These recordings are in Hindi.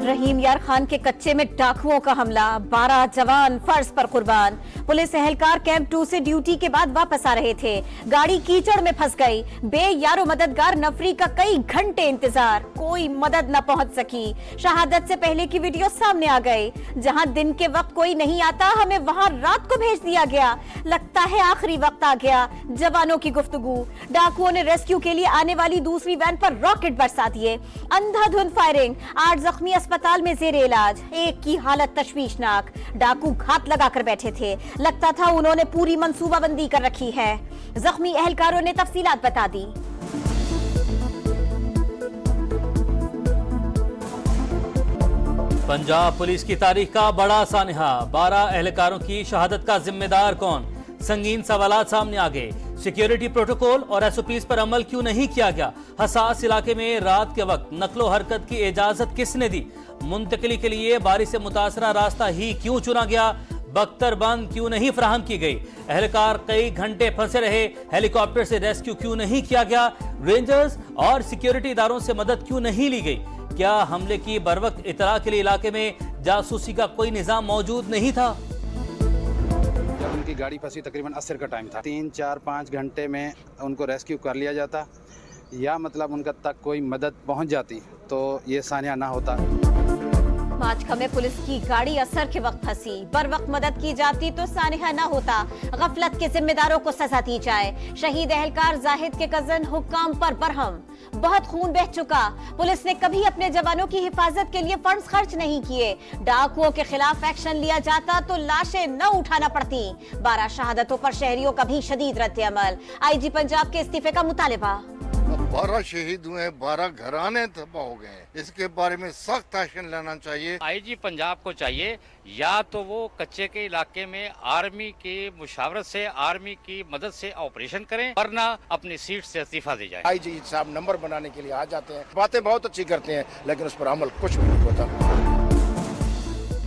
रहीम यार खान के कच्चे में डाकुओं का हमला, 12 जवान फर्ज पर कुर्बान। पुलिस एहलकार कैंप 2 से ड्यूटी के बाद वापस आ रहे थे, गाड़ी कीचड़ में फंस गई। बेयारो मददगार नफरी का कई घंटे इंतजार, कोई मदद न पहुंच सकी। शहादत से पहले की वीडियो सामने आ गई, जहां दिन के वक्त कोई नहीं आता, हमें वहां रात को भेज दिया गया। लगता है आखिरी वक्त आ गया। जवानों की गुफ्तगू, डाकुओं ने रेस्क्यू के लिए आने वाली दूसरी वैन पर रॉकेट बरसा दिए। अंधाधुंध फायरिंग, 8 जख्मी अस्पताल में जेर इलाज, एक की हालत तशवीशनाक। डाकू घात लगाकर बैठे थे, लगता था उन्होंने पूरी मंसूबाबंदी कर रखी है। जख्मी एहलकारों ने तफसीलात बता दी। पंजाब पुलिस की तारीख का बड़ा सानहा, 12 एहलकारों की शहादत का जिम्मेदार कौन? संगीन सवालात सामने आ गए। सिक्योरिटी प्रोटोकॉल और एसओपीज पर अमल क्यों नहीं किया गया? हसास इलाके में रात के वक्त नकलो हरकत की इजाजत किसने दी? मुंतकिली के लिए बारिश से मुतासरा रास्ता ही क्यों चुना गया? बख्तरबंद क्यों नहीं फराहम की गई? एहलकार कई घंटे फंसे रहे, हेलीकॉप्टर से रेस्क्यू क्यों नहीं किया गया? रेंजर्स और सिक्योरिटी इदारों से मदद क्यों नहीं ली गई? क्या हमले की बरवक्त इतला के लिए इलाके में जासूसी का कोई निजाम मौजूद नहीं था? जब उनकी गाड़ी फंसी तकरीबन असर का टाइम था, 3, 4, 5 घंटे में उनको रेस्क्यू कर लिया जाता, या मतलब उनका तक कोई मदद पहुंच जाती तो ये सानिया ना होता। माचखा में पुलिस की गाड़ी असर के वक्त फंसी, बर वक्त मदद की जाती तो सानिहा न होता। गफलत के जिम्मेदारों को सजा दी जाए। शहीद एहलकार जाहिद के कजन हुक्काम पर बरहम, बहुत खून बह चुका। पुलिस ने कभी अपने जवानों की हिफाजत के लिए फंड्स खर्च नहीं किए। डाकुओं के खिलाफ एक्शन लिया जाता तो लाशें न उठाना पड़ती। 12 शहादतों पर शहरियों का भी शदीद रद्द-ए-अमल। आईजी पंजाब के इस्तीफे का मुतालबा। 12 शहीद हुए, 12 घराने तबाह हो गए। इसके बारे में सख्त एक्शन लेना चाहिए। आईजी पंजाब को चाहिए, या तो वो कच्चे के इलाके में आर्मी की मुशावरत से, आर्मी की मदद से ऑपरेशन करें, वरना अपनी सीट से इस्तीफा दे जाए। आईजी साहब नंबर बनाने के लिए आ जाते हैं, बातें बहुत अच्छी करते हैं, लेकिन उस पर अमल कुछ भी नहीं होता।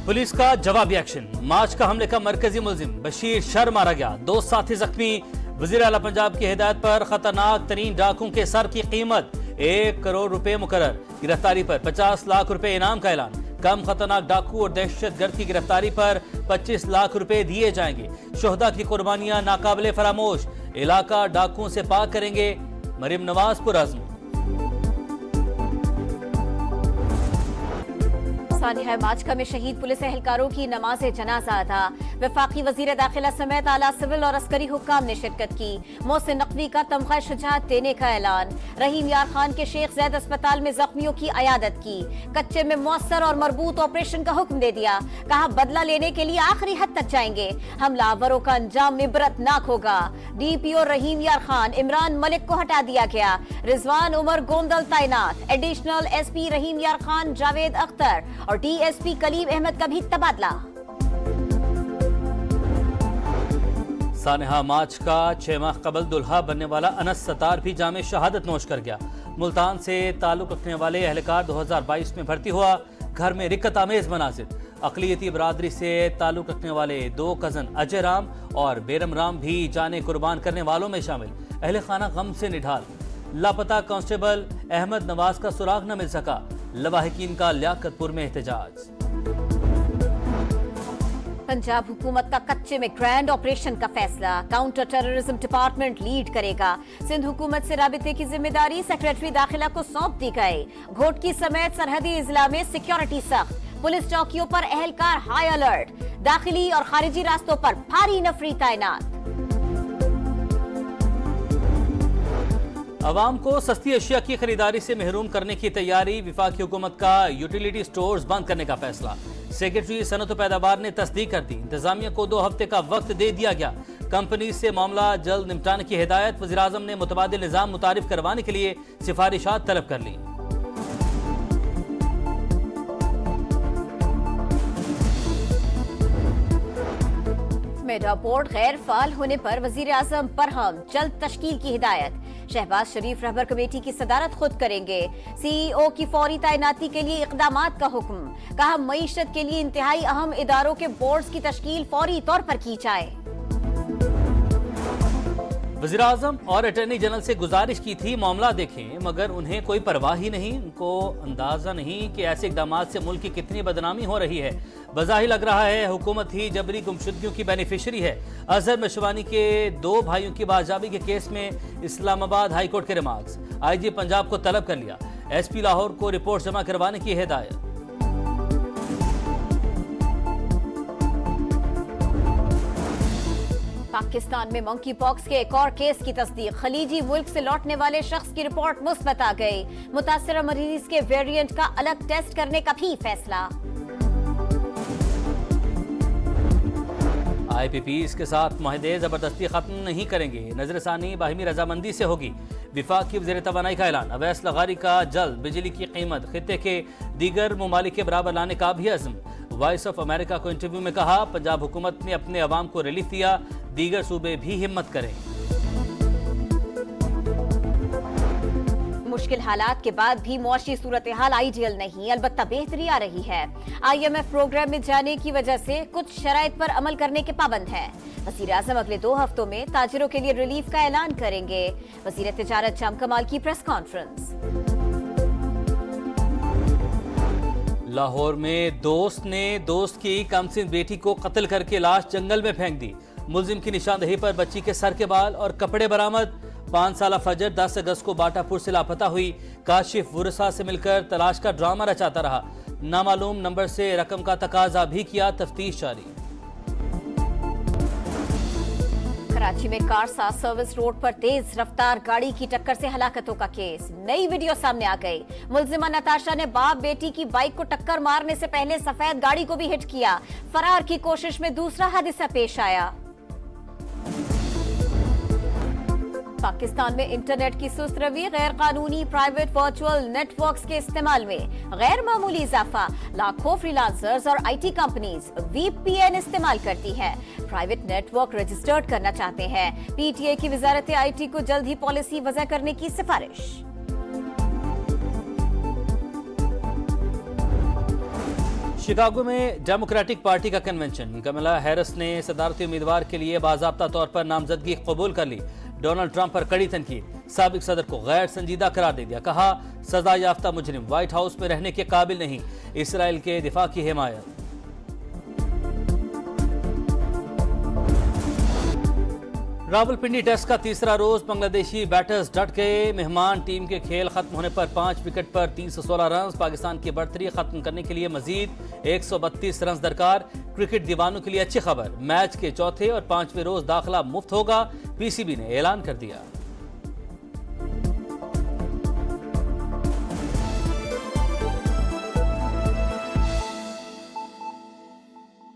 पुलिस का जवाबी एक्शन, मार्च का हमले का मरकजी मुलजिम बशीर शर मारा गया, 2 साथी जख्मी। वजीर आला पंजाब की हिदायत पर खतरनाक तरीन डाकुओं के सर की कीमत 1 करोड़ रुपए मुकर्रर। गिरफ्तारी पर 50 लाख रुपए इनाम का ऐलान। कम खतरनाक डाकू और दहशतगर्द की गिरफ्तारी पर 25 लाख रुपए दिए जाएंगे। शोहदा की कुर्बानियां नाकाबिले फरामोश, इलाका डाकुओं से पाक करेंगे मरीम नवाज पुरअज़्म। सानिहा माचका में शहीद पुलिस एहलकारों की नमाज जनाजा अदा। वफाकी वजीर दाखिला समेत आला सिविल और अस्करी हुक्काम ने शिरकत की। मोहसिन नकवी का तमगा शुजात देने का ऐलान। रहीम यार खान के शेख जैद अस्पताल में जख्मियों की अयादत की। कच्चे में मुअस्सर और मरबूत ऑपरेशन का हुक्म दे दिया, कहा बदला लेने के लिए आखिरी हद तक जाएंगे। हमलावरों का अंजाम इबरतनाक होगा। डीपीओ रहीम यार खान इमरान मलिक को हटा दिया गया। रिजवान उमर गोंदल तैनात। एडिशनल एसपी रहीम यार खान जावेद अख्तर और डीएसपी कलीम अहमद का भी तबादला। सानिहा मार्च का 6 माह कबल दुल्हा बनने वाला अनस सतार भी जामे शहादत नोश कर गया। मुल्तान से ताल्लुक रखने वाले एहलकार 2022 में भर्ती हुआ। घर में रिक्कत आमेज मनाजिर। अकलियती बरादरी से ताल्लुक रखने वाले 2 कजन अजय राम और बेरम राम भी जाने कुर्बान करने वालों में शामिल। अहले खाना गम से निढाल। लापता कांस्टेबल अहमद नवाज का सुराग न मिल सका। लवाहिकीन का लियाकतपुर में एहतजाज। पंजाब हुकूमत का कच्चे में ग्रैंड ऑपरेशन का फैसला, काउंटर टेररिज्म डिपार्टमेंट लीड करेगा। सिंध हुकूमत से राबिते की जिम्मेदारी सेक्रेटरी दाखिला को सौंप दी गई। घोटकी समेत सरहदी इजला में सिक्योरिटी सख्त। पुलिस चौकियों पर एहलकार हाई अलर्ट। दाखिली और खारिजी रास्तों पर भारी नफरी तैनात। अवाम को सस्ती अशिया की खरीदारी से महरूम करने की तैयारी। विफाकी हुकूमत का यूटिलिटी स्टोर्स बंद करने का फैसला। सेक्रेटरी सनत व पैदावार ने तस्दीक कर दी। इंतजामिया को 2 हफ्ते का वक्त दे दिया गया। कंपनी से मामला जल्द निपटाने की हिदायत। वज़ीर आज़म ने मुतबादिल निज़ाम मुतारिफ करवाने के लिए सिफारिशात तलब कर ली। मेडा बोर्ड गैर फाल होने पर वजीर आजम बरहम, जल्द तश्कील की हिदायत। शहबाज शरीफ रहबर कमेटी की सदारत खुद करेंगे। सीईओ की फौरी तैनाती के लिए इकदामात का हुक्म। कहा मईशत के लिए इंतहाई अहम इदारों के बोर्ड्स की तश्कील फौरी तौर पर की जाए। वज़ीर-ए-आज़म और अटॉर्नी जनरल से गुजारिश की थी मामला देखें, मगर उन्हें कोई परवाह ही नहीं। उनको अंदाजा नहीं कि ऐसे इक़दामात से मुल्क की कितनी बदनामी हो रही है। बज़ाहिर लग रहा है हुकूमत ही जबरी गुमशुदगियों की बेनिफिशरी है। अजहर मशवानी के 2 भाइयों की बाजाबी के केस में इस्लामाबाद हाई कोर्ट के रिमार्क्स। IG पंजाब को तलब कर लिया। SP लाहौर को रिपोर्ट जमा करवाने की हिदायत। पाकिस्तान में मंकी पॉक्स के एक और केस की तस्दीक। खलीजी मुल्क से लौटने वाले शख्स की रिपोर्ट मुस्बत आ गई। मुतासरा मरीज के वेरिएंट का अलग टेस्ट करने का भी फैसला। IPP इसके साथ मुआहदे जबरदस्ती खत्म नहीं करेंगे। नजरसानी बाहिमी रजामंदी से होगी। विफाक की वज़ीर तवानाई का ऐलान। अवैस लगारी का जल्द बिजली की कीमत खित्ते के दीगर ममालिक के बराबर लाने का भी अज़्म। वॉइस ऑफ अमेरिका को इंटरव्यू में कहा, पंजाब हुकूमत ने अपने अवाम को रिलीफ दिया, दीगर सूबे भी हिम्मत करें। मुश्किल हालात के बाद भी मुआशी सूरत हाल आइडियल नहीं, अलबत्ता बेहतरी आ रही है। IMF प्रोग्राम में जाने की वजह से कुछ शराइत पर अमल करने के पाबंद है। वज़ीर-ए-आज़म अगले 2 हफ्तों में ताजिरों के लिए रिलीफ का ऐलान करेंगे। वज़ीर तिजारत जाम कमाल की प्रेस कॉन्फ्रेंस। लाहौर में दोस्त ने दोस्त की कमसिन बेटी को कत्ल करके लाश जंगल में फेंक दी। मुलजिम की निशानदेही पर बच्ची के सर के बाल और कपड़े बरामद। 5 साला फजर 10 अगस्त को बाटापुर से लापता हुई। काशिफ वुरसा से मिलकर तलाश का ड्रामा रचाता रहा। नामालूम नंबर से रकम का तकाजा भी किया। तफ्तीश जारी। कराची में कार साथ सर्विस रोड पर तेज रफ्तार गाड़ी की टक्कर से हलाकतों का केस। नई वीडियो सामने आ गई। मुलजिमा नताशा ने बाप बेटी की बाइक को टक्कर मारने से पहले सफेद गाड़ी को भी हिट किया। फरार की कोशिश में दूसरा हादसा पेश आया। पाकिस्तान में इंटरनेट की सुस्त रवि, गैर कानूनी प्राइवेट वर्चुअल नेटवर्क्स के इस्तेमाल में गैर मामूली इजाफा। लाखों फ्रीलांसर्स और IT कंपनीज VPN इस्तेमाल करती हैं। प्राइवेट नेटवर्क रजिस्टर्ड करना चाहते हैं। PTA की वजारत IT को जल्द ही पॉलिसी वज़ा करने की सिफारिश। शिकागो में डेमोक्रेटिक पार्टी का कन्वेंशन। कमला हैरिस ने सदारती उम्मीदवार के लिए बाज़ाब्ता तौर पर नामजदगी कबूल कर ली। डोनाल्ड ट्रंप पर कड़ी तनकीद। साबिक सदर को गैर संजीदा करार दे दिया। कहा, सजा याफ्ता मुजरिम व्हाइट हाउस में रहने के काबिल नहीं। इसराइल के दिफा की हिमायत। रावलपिंडी टेस्ट का तीसरा रोज बांग्लादेशी बैटर्स डट गए। मेहमान टीम के खेल खत्म होने पर 5 विकेट पर 316 रन। पाकिस्तान की बढ़तरी खत्म करने के लिए मजीद 132 रन दरकार। क्रिकेट दीवानों के लिए अच्छी खबर, मैच के चौथे और 5वें रोज दाखिला मुफ्त होगा। PCB ने ऐलान कर दिया।